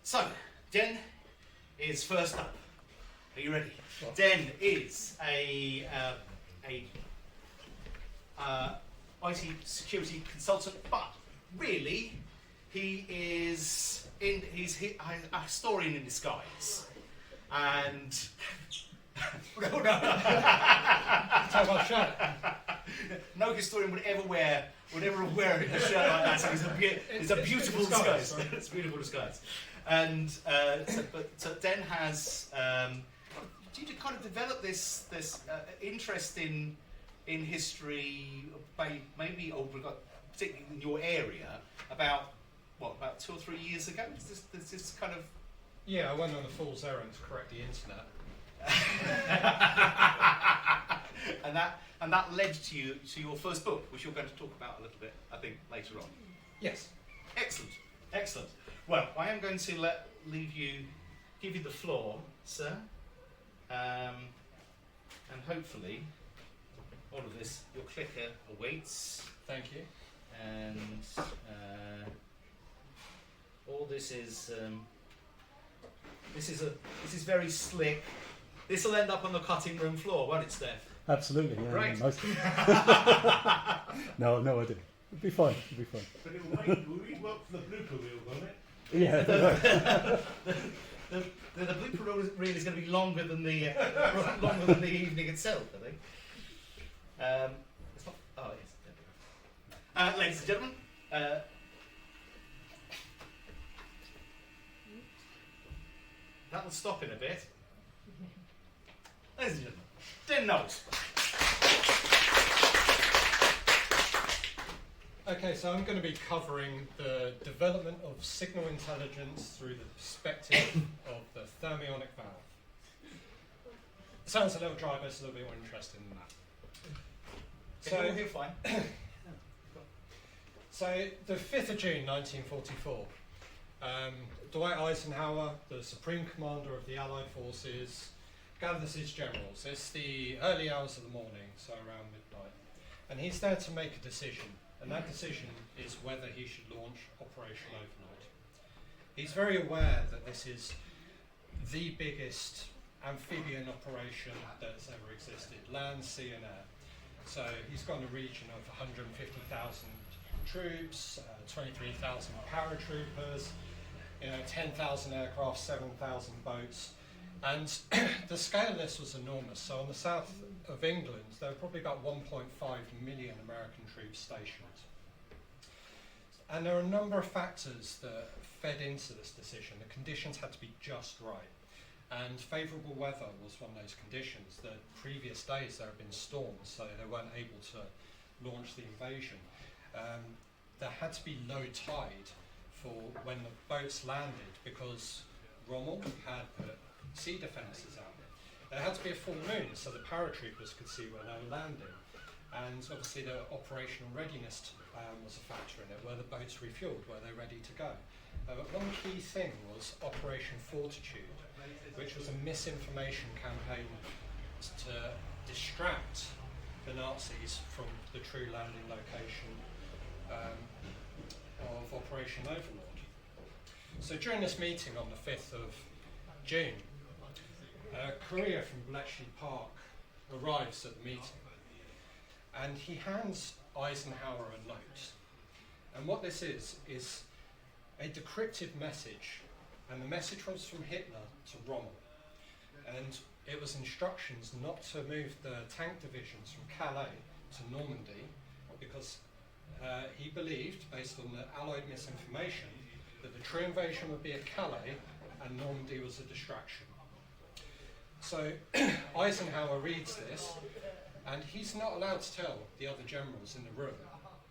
So, Den is first up. Are you ready? Sure. Den is a IT security consultant, but really, he's a historian in disguise. And no. No historian would ever wear a shirt like that. So it's a beautiful disguise. It's a beautiful disguise. And so Den has due to kind of develop this interest in history, maybe particularly in your area, about 2 or 3 years ago. Is this kind of Yeah, I went on a fool's errand to correct the internet. and that led to your first book, which you're going to talk about a little bit, I think, later on. Yes. Excellent. Well, I am going to give you the floor, sir, and hopefully all of this, your clicker awaits. Thank you. And all this is very slick. This will end up on the cutting room floor, won't it, Steph? Absolutely, yeah. Right. Mostly. No idea. It'll be fine. But it will work for the blooper reel, won't it? Yeah. The blooper reel is going to be longer than the evening itself, I think. It's not. Oh, yes. Ladies and gentlemen, that will stop in a bit. Ladies and gentlemen, Den Knowles. Okay, so I'm going to be covering the development of signal intelligence through the perspective of the thermionic valve. Sounds a little dry, but it's a little bit more interesting than that. So you're fine. So the 5th of June 1944, Dwight Eisenhower, the Supreme Commander of the Allied Forces, gathers his generals. It's the early hours of the morning, so around midnight, and he's there to make a decision. And that decision is whether he should launch Operation Overlord. He's very aware that this is the biggest amphibian operation that's ever existed, land, sea and air. So he's got a region of 150,000 troops, 23,000 paratroopers, 10,000 aircraft, 7,000 boats. And the scale of this was enormous. So on the south of England, there were probably about 1.5 million American troops stationed. And there are a number of factors that fed into this decision. The conditions had to be just right. And favourable weather was one of those conditions. The previous days there had been storms, so they weren't able to launch the invasion. There had to be low tide for when the boats landed, because Rommel had put sea defences out. There had to be a full moon so the paratroopers could see where they were landing. And obviously the operational readiness was a factor in it. Were the boats refuelled? Were they ready to go? But one key thing was Operation Fortitude, which was a misinformation campaign to distract the Nazis from the true landing location of Operation Overlord. So during this meeting on the 5th of June, a courier from Bletchley Park arrives at the meeting, and he hands Eisenhower a note. And what this is a decrypted message, and the message was from Hitler to Rommel. And it was instructions not to move the tank divisions from Calais to Normandy, because he believed, based on the Allied misinformation, that the true invasion would be at Calais and Normandy was a distraction. So Eisenhower reads this, and he's not allowed to tell the other generals in the room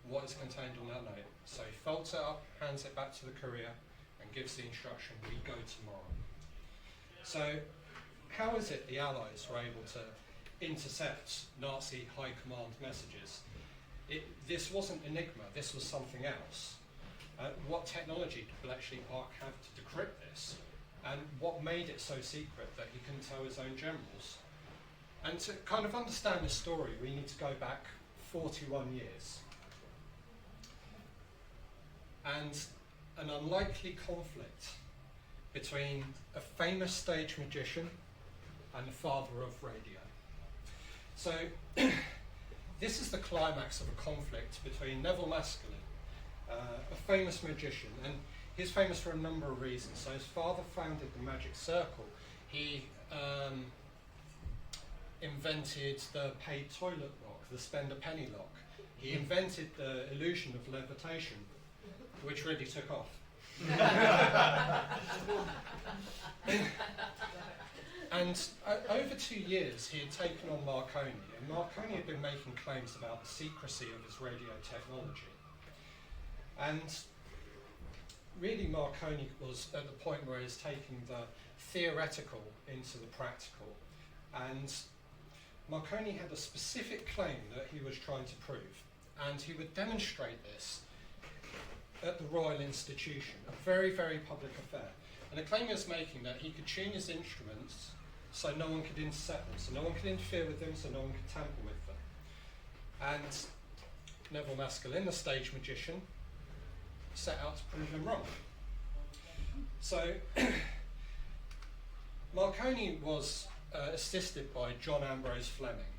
what is contained on that note. So he folds it up, hands it back to the courier, and gives the instruction, we go tomorrow. So how is it the Allies were able to intercept Nazi high command messages? This wasn't Enigma, this was something else. What technology did Bletchley Park have to decrypt this? And what made it so secret that he couldn't tell his own generals? And to kind of understand this story, we need to go back 41 years. And an unlikely conflict between a famous stage magician and the father of radio. So this is the climax of a conflict between Neville Maskelyne, a famous magician, and he's famous for a number of reasons. So his father founded the Magic Circle. He invented the paid toilet lock, the spend a penny lock. He invented the illusion of levitation, which really took off. And over 2 years he had taken on Marconi, and Marconi had been making claims about the secrecy of his radio technology. And really Marconi was at the point where he's taking the theoretical into the practical. And Marconi had a specific claim that he was trying to prove, and he would demonstrate this at the Royal Institution, a very, very public affair. And the claim he was making that he could tune his instruments so no one could intercept them, so no one could interfere with them, so no one could tamper with them. And Neville Maskelyne, the stage magician, set out to prove him wrong. So Marconi was assisted by John Ambrose Fleming,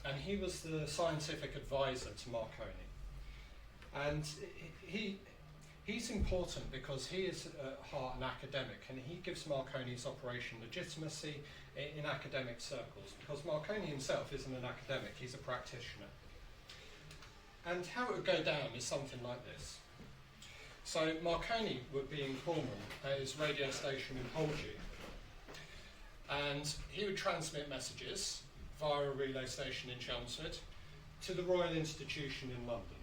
and he was the scientific advisor to Marconi. And he's important because he is at heart an academic, and he gives Marconi's operation legitimacy in academic circles, because Marconi himself isn't an academic, he's a practitioner. And how it would go down is something like this. So Marconi would be in Cornwall at his radio station in Polgey, and he would transmit messages via a relay station in Chelmsford to the Royal Institution in London.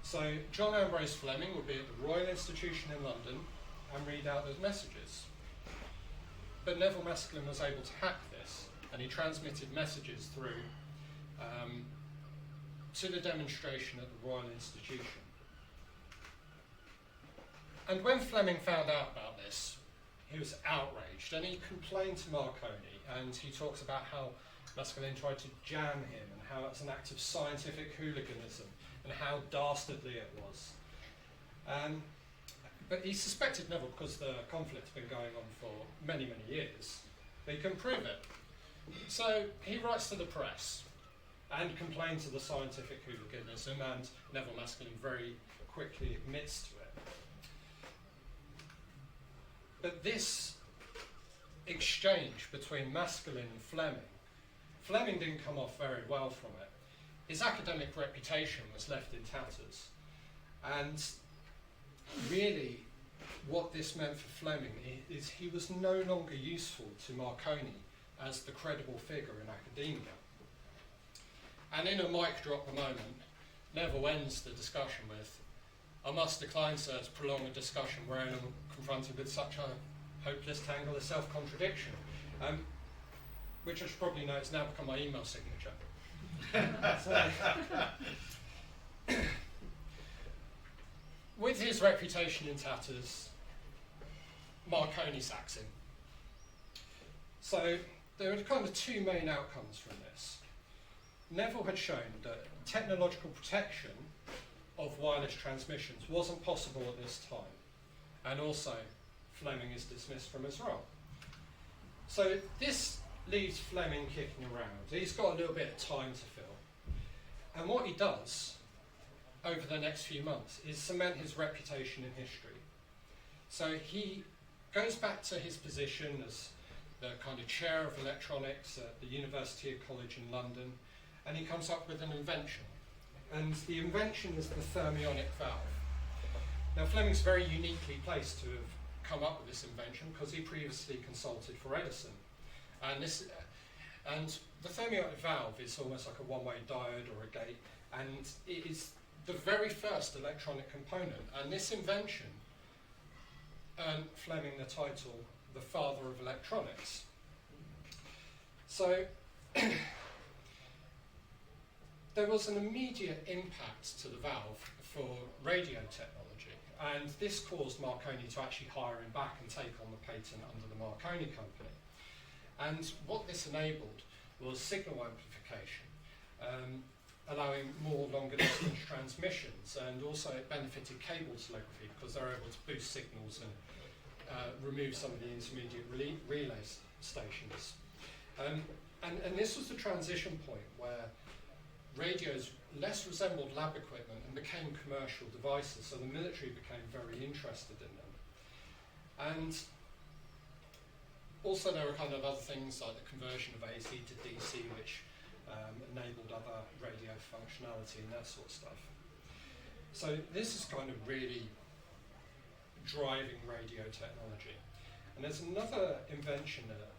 So John Ambrose Fleming would be at the Royal Institution in London and read out those messages. But Neville Maskelyne was able to hack this, and he transmitted messages through to the demonstration at the Royal Institution. And when Fleming found out about this, he was outraged, and he complained to Marconi, and he talks about how Maskelyne tried to jam him, and how it's an act of scientific hooliganism, and how dastardly it was. But he suspected Neville because the conflict had been going on for many, many years. But he couldn't prove it. So he writes to the press and complains of the scientific hooliganism, and Neville Maskelyne very quickly admits to it. But this exchange between Maskelyne and Fleming didn't come off very well from it. His academic reputation was left in tatters. And really, what this meant for Fleming is he was no longer useful to Marconi as the credible figure in academia. And in a mic drop moment, Neville ends the discussion with, "I must decline, sir, to prolong a discussion wherein I'm confronted with such a hopeless tangle of self-contradiction," which I should probably know has now become my email signature. With his reputation in tatters, Marconi sacks him. So there are kind of two main outcomes from this. Neville had shown that technological protection of wireless transmissions wasn't possible at this time, and also Fleming is dismissed from his role. So this leaves Fleming kicking around. He's got a little bit of time to fill. And what he does over the next few months is cement his reputation in history. So he goes back to his position as the kind of chair of electronics at the University College in London, and he comes up with an invention. And the invention is the thermionic valve. Now Fleming's very uniquely placed to have come up with this invention because he previously consulted for Edison. And the thermionic valve is almost like a one-way diode or a gate, and it is the very first electronic component. And this invention earned Fleming the title the father of electronics. So there was an immediate impact to the valve for radio technology, and this caused Marconi to actually hire him back and take on the patent under the Marconi Company. And what this enabled was signal amplification. allowing more longer distance transmissions, and also it benefited cable telegraphy because they're able to boost signals and remove some of the intermediate relay stations. And this was the transition point where radios less resembled lab equipment and became commercial devices, so the military became very interested in them. And also there were kind of other things like the conversion of AC to DC, which enabled other radio functionality and that sort of stuff. So this is kind of really driving radio technology. And there's another invention that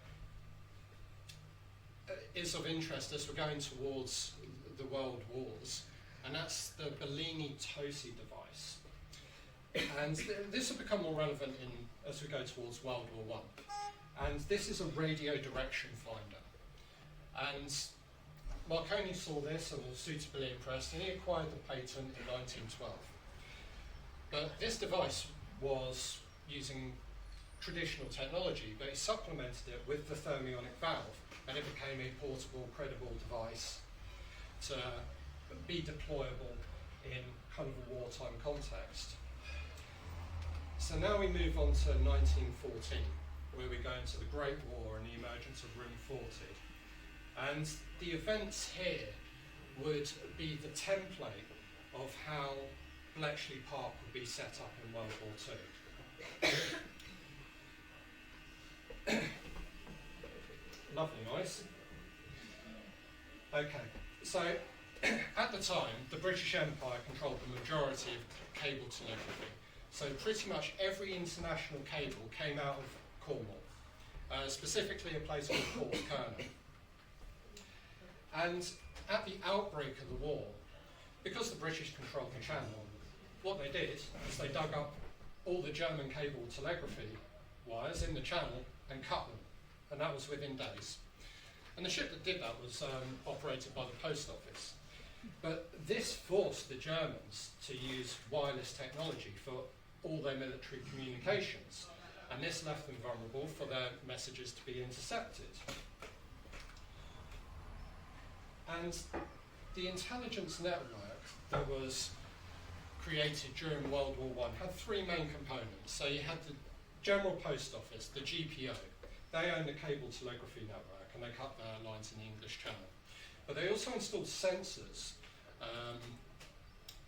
is of interest as we're going towards the world wars, and that's the Bellini-Tosi device. And this will become more relevant as we go towards World War I. And this is a radio direction finder. And Marconi saw this and was suitably impressed, and he acquired the patent in 1912. But this device was using traditional technology, but he supplemented it with the thermionic valve, and it became a portable, credible device to be deployable in kind of a wartime context. So now we move on to 1914, where we go into the Great War and the emergence of Room 40. And the events here would be the template of how Bletchley Park would be set up in World War II. Lovely noise. Okay, so at the time, the British Empire controlled the majority of cable telegraphy. So pretty much every international cable came out of Cornwall, specifically a place called Port Kerner. And at the outbreak of the war, because the British controlled the channel, what they did is they dug up all the German cable telegraphy wires in the channel and cut them, and that was within days. And the ship that did that was operated by the post office. But this forced the Germans to use wireless technology for all their military communications, and this left them vulnerable for their messages to be intercepted. And the intelligence network that was created during World War I had three main components. So you had the General Post Office, the GPO. They owned the cable telegraphy network, and they cut their lines in the English Channel. But they also installed sensors,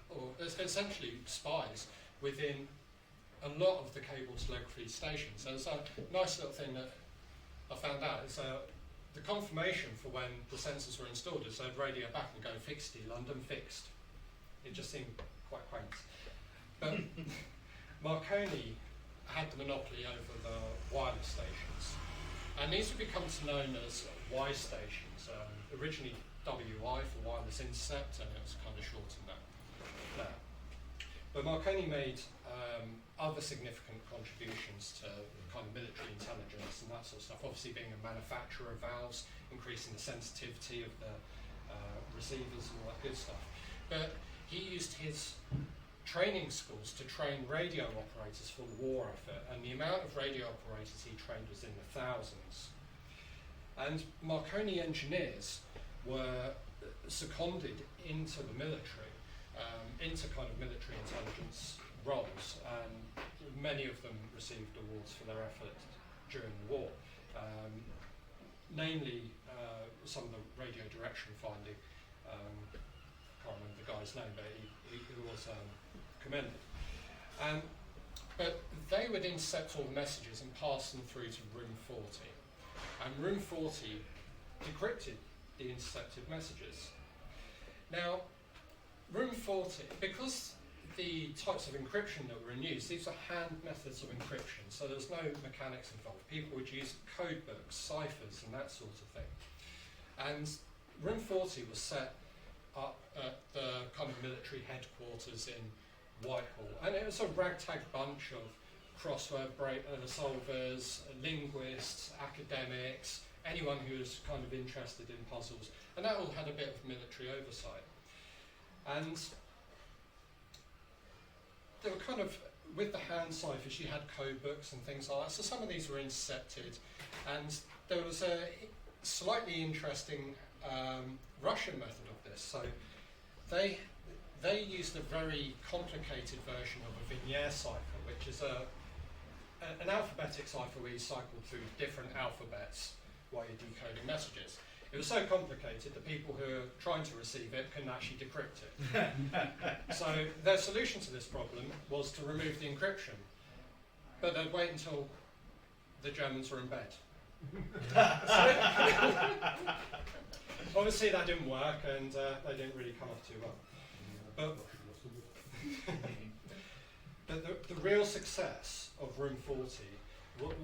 or essentially spies, within a lot of the cable telegraphy stations. There's a nice little thing that I found out is the confirmation for when the sensors were installed is they'd radio back and go, "Fixed, London, fixed." It just seemed quite quaint. But Marconi had the monopoly over the wireless stations, and these would become known as Y stations, originally WI for wireless intercept, and it was kind of shortened there. But Marconi made other significant contributions to kind of military intelligence and that sort of stuff, obviously being a manufacturer of valves, increasing the sensitivity of the receivers and all that good stuff. But he used his training schools to train radio operators for the war effort, and the amount of radio operators he trained was in the thousands. And Marconi engineers were seconded into the military, into kind of military intelligence roles, and many of them received awards for their effort during the war. Namely, some of the radio direction finding, can't remember the guy's name, but he was commended. But they would intercept all the messages and pass them through to Room 40. And Room 40 decrypted the intercepted messages. Now, Room 40, because the types of encryption that were in use, these are hand methods of encryption, so there's no mechanics involved. People would use code books, ciphers, and that sort of thing. And Room 40 was set up at the kind of military headquarters in Whitehall, and it was a ragtag bunch of crossword solvers, linguists, academics, anyone who was kind of interested in puzzles, and that all had a bit of military oversight. And they were kind of, with the hand ciphers, you had code books and things like that, so some of these were intercepted, and there was a slightly interesting Russian method of this. So they used a very complicated version of a Vignere cipher, which is an alphabetic cipher where you cycle through different alphabets while you're decoding messages. It was so complicated that people who are trying to receive it couldn't actually decrypt it. So their solution to this problem was to remove the encryption, but they'd wait until the Germans were in bed. Obviously that didn't work, and they didn't really come off too well. But the real success of Room 40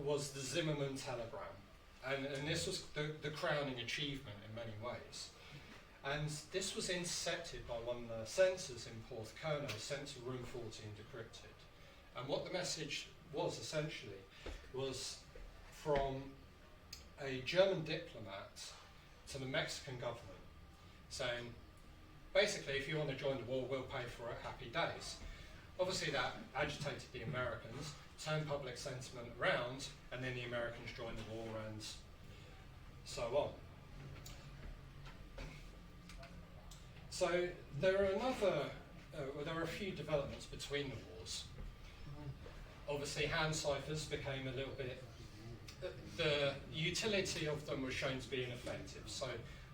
was the Zimmermann telegram. And this was the crowning achievement in many ways. And this was intercepted by one of the sensors in Porthcurno, sent to Room 40 and decrypted. And what the message was essentially was from a German diplomat to the Mexican government, saying, basically, if you want to join the war, we'll pay for it, happy days. Obviously that agitated the Americans, turned public sentiment around, and then the Americans joined the war and so on. So there are a few developments between the wars. Obviously hand ciphers became a little bit, the utility of them was shown to be ineffective. So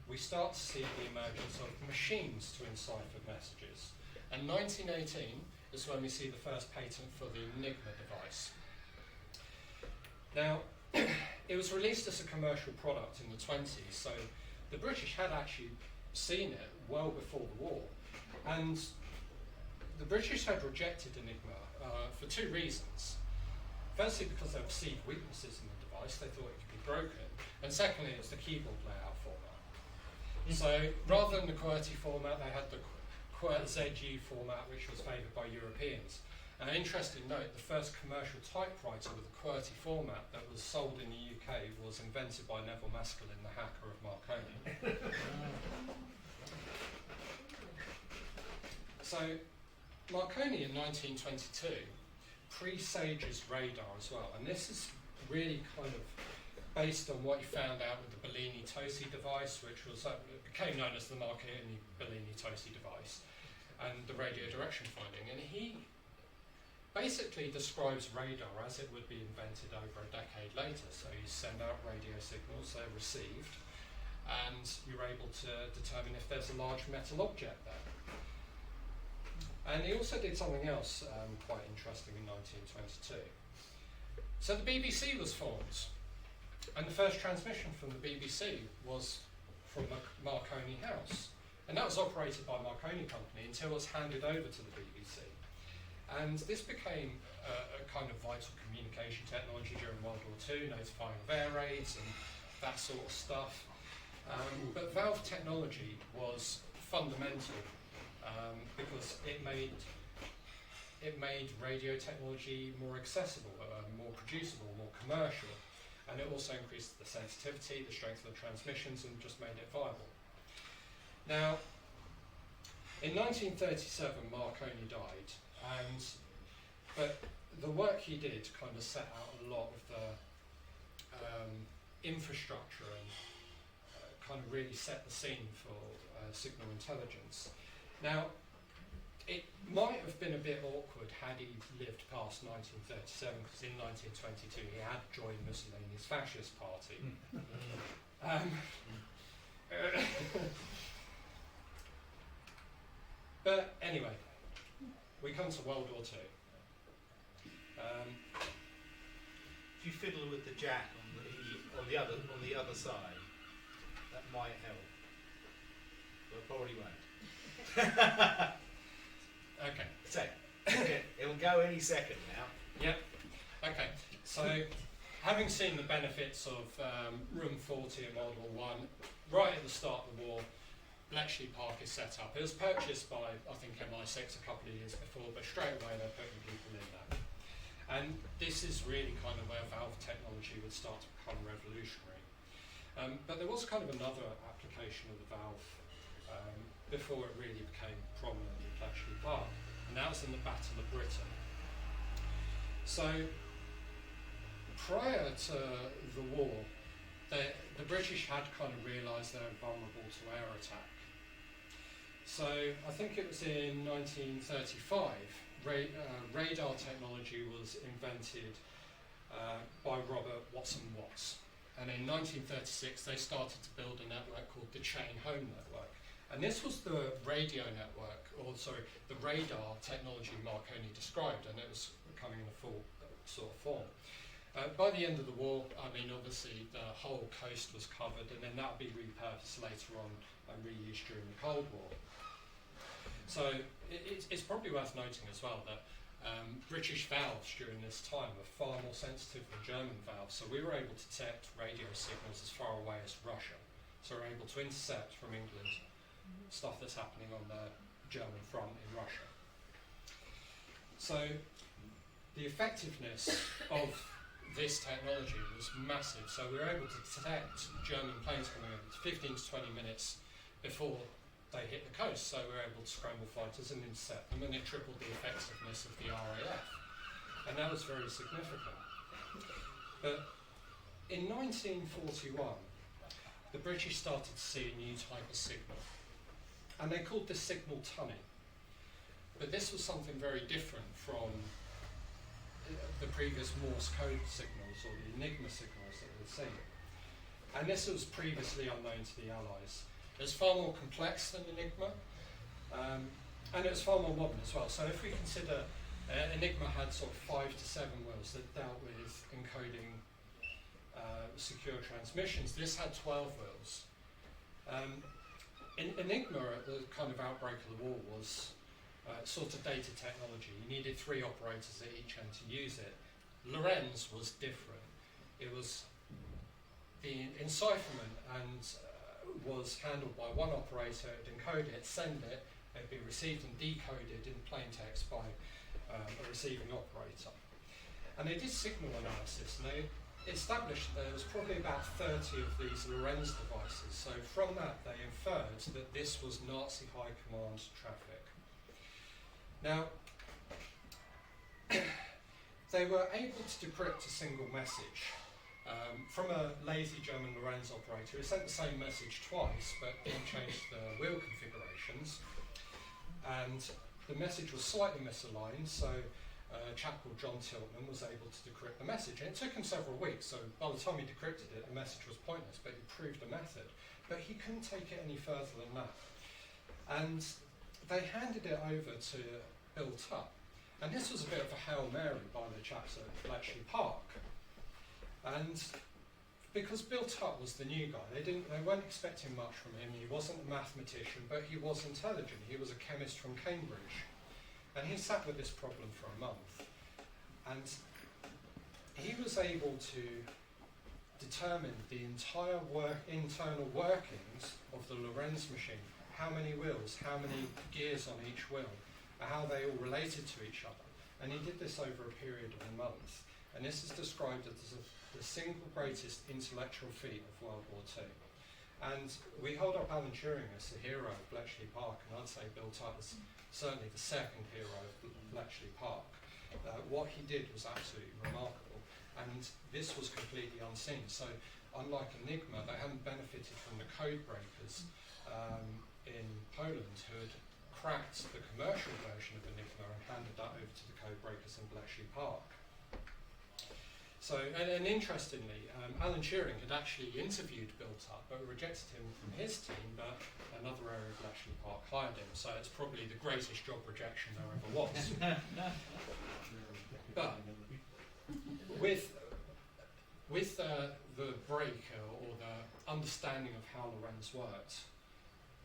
we start to see the emergence of machines to encipher messages. And 1918 is when we see the first patent for the Enigma device. Now, it was released as a commercial product in the 20s, so the British had actually seen it well before the war. And the British had rejected Enigma for two reasons. Firstly, because they perceived weaknesses in the device, they thought it could be broken. And secondly, it was the keyboard layout format. So rather than the QWERTY format, they had the QWERTY format, which was favoured by Europeans. An interesting note, the first commercial typewriter with the QWERTY format that was sold in the UK was invented by Neville Maskelyne, the hacker of Marconi. So Marconi in 1922 presages radar as well, and this is really kind of based on what he found out with the Bellini-Tosi device, which was became known as the Marconi-Bellini-Tosi device, and the radio direction finding. And he basically describes radar as it would be invented over a decade later. So you send out radio signals, they're received, and you're able to determine if there's a large metal object there. And he also did something else quite interesting in 1922. So the BBC was formed, and the first transmission from the BBC was from Marconi House. And that was operated by Marconi Company until it was handed over to the BBC. And this became a kind of vital communication technology during World War II, notifying of air raids and that sort of stuff. But valve technology was fundamental because it made radio technology more accessible, more producible, more commercial, and it also increased the sensitivity, the strength of the transmissions, and just made it viable. Now, in 1937, Marconi died, but the work he did kind of set out a lot of the infrastructure and kind of really set the scene for signal intelligence. Now, it might have been a bit awkward had he lived past 1937, because in 1922 he had joined Mussolini's fascist party. But anyway, we come to World War II. If you fiddle with the jack on the other side, that might help, but probably won't. Okay. So it'll go any second now. Yep. Okay. So, having seen the benefits of Room 40 in World War I, right at the start of the war, Bletchley Park is set up. It was purchased by, I think, MI6 a couple of years before, but straight away they're putting people in there. And this is really kind of where valve technology would start to become revolutionary. But there was kind of another application of the valve before it really became prominent in Bletchley Park, and that was in the Battle of Britain. So, prior to the war, the British had kind of realised they were vulnerable to air attack. So I think it was in 1935, radar technology was invented by Robert Watson Watts. And in 1936, they started to build a network called the Chain Home Network. And this was the radio network, the radar technology Marconi described, and it was coming in a full sort of form. By the end of the war, I mean, obviously the whole coast was covered, and then that would be repurposed later on and reused during the Cold War. So it's probably worth noting as well that British valves during this time were far more sensitive than German valves, so we were able to detect radio signals as far away as Russia. So we're able to intercept from England stuff that's happening on the German front in Russia. So the effectiveness of this technology was massive, so we were able to detect German planes coming over 15 to 20 minutes before they hit the coast, so we were able to scramble fighters and intercept them, and it tripled the effectiveness of the RAF, and that was very significant. But in 1941, the British started to see a new type of signal, and they called this signal tunning. But this was something very different from the previous Morse code signals or the Enigma signals that we'd seen. And this was previously unknown to the Allies. It was far more complex than Enigma, and it was far more modern as well. So if we consider Enigma had sort of 5 to 7 wheels that dealt with encoding secure transmissions, this had 12 wheels. Enigma at the kind of outbreak of the war was sort of data technology. You needed 3 operators at each end to use it. Lorenz was different. It was the encipherment and was handled by one operator. It'd encode it, send it, it'd be received and decoded in plain text by a receiving operator. And they did signal analysis, and they established that there was probably about 30 of these Lorenz devices. So from that, they inferred that this was Nazi high command traffic. Now, they were able to decrypt a single message from a lazy German Lorenz operator who sent the same message twice but didn't change the wheel configurations. And the message was slightly misaligned, so a chap called John Tiltman was able to decrypt the message. And it took him several weeks, so by the time he decrypted it, the message was pointless, but he proved a method. But he couldn't take it any further than that. And they handed it over to Bill Tutt. And this was a bit of a Hail Mary by the chaps at Bletchley Park. And because Bill Tutt was the new guy, they weren't expecting much from him. He wasn't a mathematician, but he was intelligent. He was a chemist from Cambridge. And he sat with this problem for a month. And he was able to determine the entire internal workings of the Lorenz machine. How many wheels, how many gears on each wheel, how they all related to each other. And he did this over a period of a month. And this is described as the single greatest intellectual feat of World War II. And we hold up Alan Turing as the hero of Bletchley Park, and I'd say Bill Tutt is certainly the second hero of Bletchley Park. What he did was absolutely remarkable, and this was completely unseen. So unlike Enigma, they hadn't benefited from the Codebreakers in Poland, who had cracked the commercial version of Enigma and handed that over to the Codebreakers in Bletchley Park. So, and interestingly, Alan Turing had actually interviewed Bill Tutt, but rejected him from his team, but another area of Bletchley Park hired him, so it's probably the greatest job rejection there ever was. But with the break or the understanding of how Lorenz worked,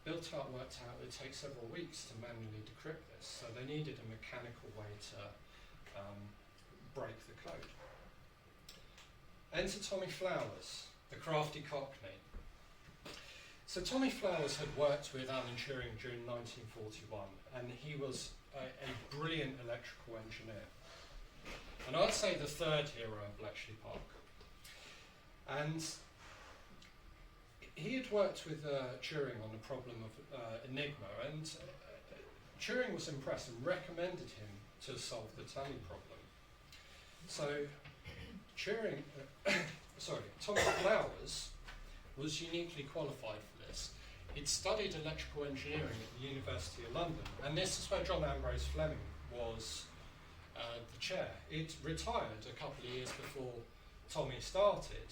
Bill Tutt worked out it would take several weeks to manually decrypt this, so they needed a mechanical way to break the code. Enter Tommy Flowers, the crafty Cockney. So Tommy Flowers had worked with Alan Turing during 1941, and he was a brilliant electrical engineer. And I'd say the third hero of Bletchley Park. And he had worked with Turing on the problem of Enigma, and Turing was impressed and recommended him to solve the tunning problem. So Tommy Flowers was uniquely qualified for this. He'd studied electrical engineering at the University of London, and this is where John Ambrose Fleming was the chair. He'd retired a couple of years before Tommy started,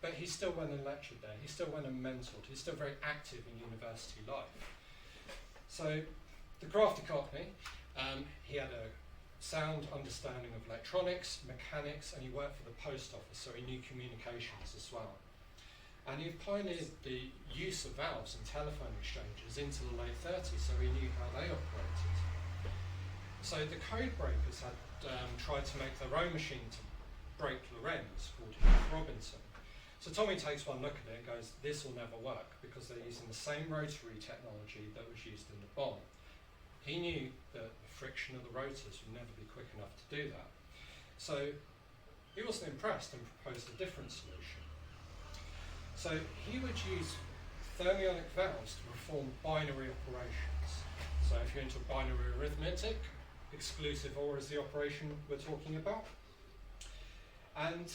but he still went and lectured there, he still went and mentored, he's still very active in university life. So, the crafty cockney, he had a sound understanding of electronics, mechanics, and he worked for the post office, so he knew communications as well. And he pioneered the use of valves and telephone exchanges into the late 30s, so he knew how they operated. So the Codebreakers had tried to make their own machine to break Lorenz, called Robinson. So Tommy takes one look at it and goes, this will never work, because they're using the same rotary technology that was used in the bomb. He knew that the friction of the rotors would never be quick enough to do that. So he wasn't impressed and proposed a different solution. So he would use thermionic valves to perform binary operations. So if you're into binary arithmetic, exclusive OR is the operation we're talking about. And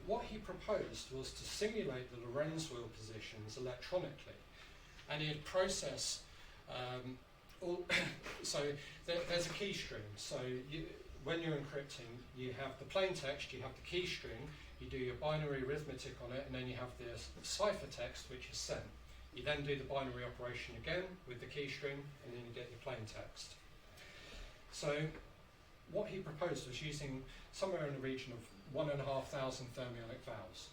what he proposed was to simulate the Lorenz wheel positions electronically. And he'd process there's a key string. So when you're encrypting, you have the plain text, you have the key string, you do your binary arithmetic on it, and then you have the ciphertext, which is sent. You then do the binary operation again with the key string, and then you get your plain text. So what he proposed was using somewhere in the region of 1,500 thermionic valves.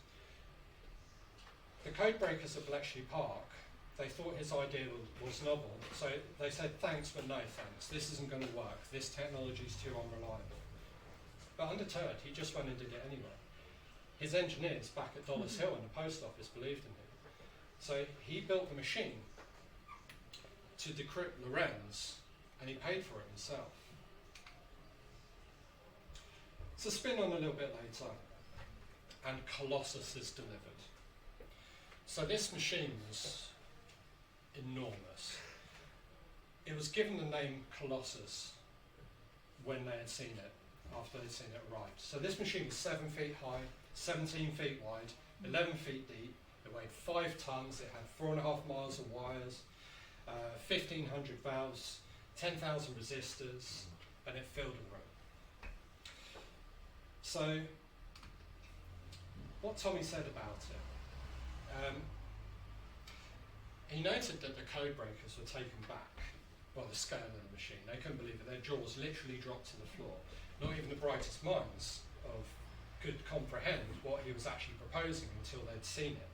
The Codebreakers at Bletchley Park, they thought his idea was novel, so they said thanks but no thanks, this isn't going to work, this technology is too unreliable. But undeterred, he just went and did it anyway. His engineers back at Dollis Hill in the post office believed in him. So he built the machine to decrypt Lorenz, and he paid for it himself. So spin on a little bit later, and Colossus is delivered. So this machine was enormous. It was given the name Colossus when they had seen it, after they'd seen it arrive. So this machine was 7 feet high, 17 feet wide, 11 feet deep. It weighed 5 tons. It had 4.5 miles of wires, 1,500 valves, 10,000 resistors, and it filled a room. So, what Tommy said about it, he noted that the Codebreakers were taken back by the scale of the machine. They couldn't believe it. Their jaws literally dropped to the floor. Not even the brightest minds could comprehend what he was actually proposing until they'd seen it.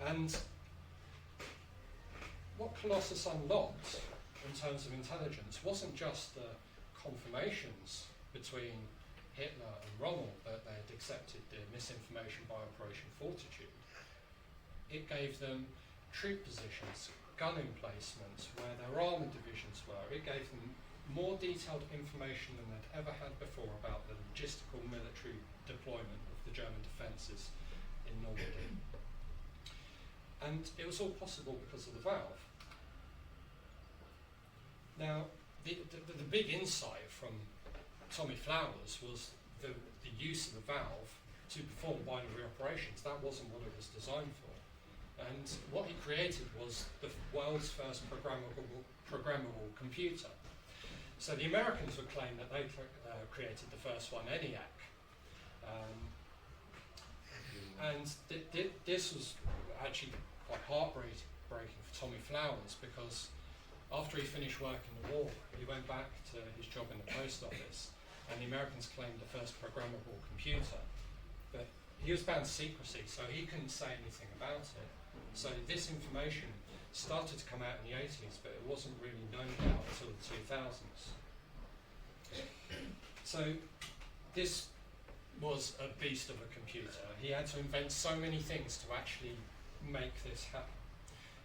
And what Colossus unlocked in terms of intelligence wasn't just the confirmations between Hitler and Rommel that they had accepted the misinformation by Operation Fortitude. It gave them troop positions, gun emplacements, where their armoured divisions were. It gave them more detailed information than they'd ever had before about the logistical military deployment of the German defences in Normandy. And it was all possible because of the valve. Now, the big insight from Tommy Flowers was the use of the valve to perform binary operations. That wasn't what it was designed for. And what he created was the world's first programmable computer. So the Americans would claim that they created the first one, ENIAC. This was actually quite heartbreaking for Tommy Flowers, because after he finished work in the war, he went back to his job in the post office, and the Americans claimed the first programmable computer. But he was bound to secrecy, so he couldn't say anything about it. So this information started to come out in the 80s, but it wasn't really known about until the 2000s. So this was a beast of a computer. He had to invent so many things to actually make this happen.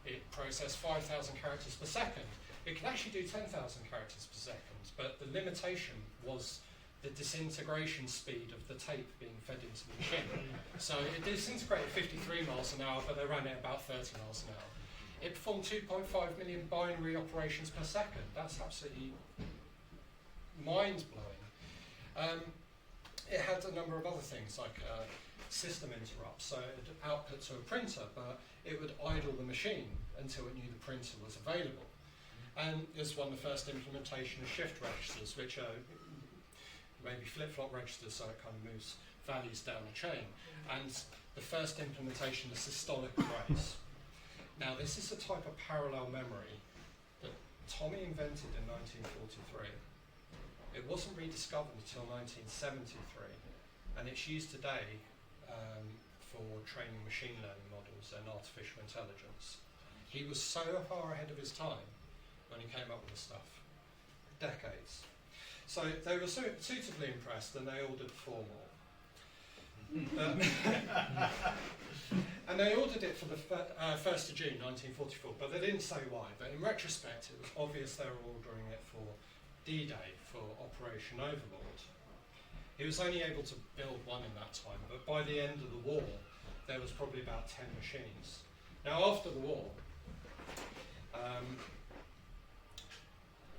It processed 5,000 characters per second. It could actually do 10,000 characters per second, but the limitation was the disintegration speed of the tape being fed into the machine. So it disintegrated 53 miles an hour, but they ran it about 30 miles an hour. It performed 2.5 million binary operations per second. That's absolutely mind-blowing. It had a number of other things, like system interrupt. So it would output to a printer, but it would idle the machine until it knew the printer was available. And this was one of the first implementation of shift registers, which are maybe flip-flop registers, so it kind of moves values down a chain. And the first implementation of systolic arrays. Now, this is a type of parallel memory that Tommy invented in 1943. It wasn't rediscovered until 1973, and it's used today for training machine learning models and artificial intelligence. He was so far ahead of his time when he came up with this stuff. Decades. So they were suitably impressed, and they ordered 4 more. And they ordered it for the 1st of June 1944, but they didn't say why. But in retrospect, it was obvious they were ordering it for D-Day, for Operation Overlord. He was only able to build 1 in that time, but by the end of the war, there was probably about 10 machines. Now, after the war,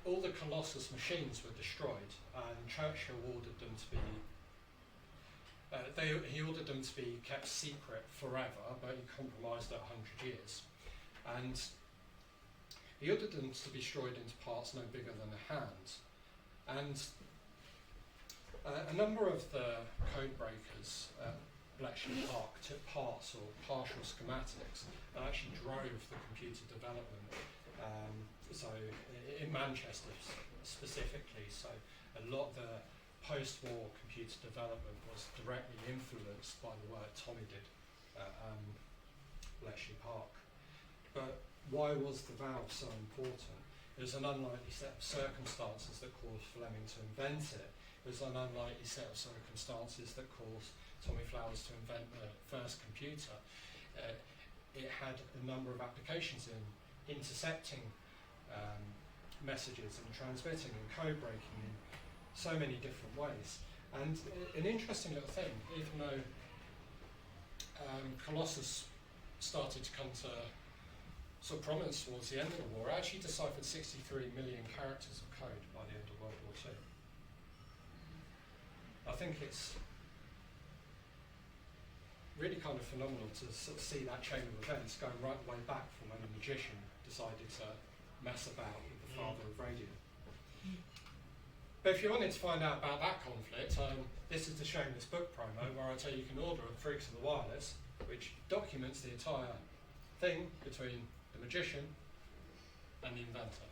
all the Colossus machines were destroyed, and Churchill ordered them to be he ordered them to be kept secret forever, but he compromised at 100 years. And he ordered them to be destroyed into parts no bigger than a hand. And a number of the Codebreakers at Bletchley Park took parts or partial schematics and actually drove the computer development. So in Manchester specifically, so a lot of the post-war computer development was directly influenced by the work Tommy did at Bletchley Park. But why was the valve so important? It was an unlikely set of circumstances that caused Fleming to invent it. It was an unlikely set of circumstances that caused Tommy Flowers to invent the first computer. It had a number of applications in intercepting messages and transmitting and code breaking in so many different ways. And an interesting little thing, even though Colossus started to come to sort of prominence towards the end of the war, it actually deciphered 63 million characters of code by the end of World War II. I think it's really kind of phenomenal to sort of see that chain of events going right the way back from when a magician decided to mess about with the father of radio. But if you wanted to find out about that conflict, this is the shameless book promo where I tell you can order a Freaks of the Wireless, which documents the entire thing between the magician and the inventor.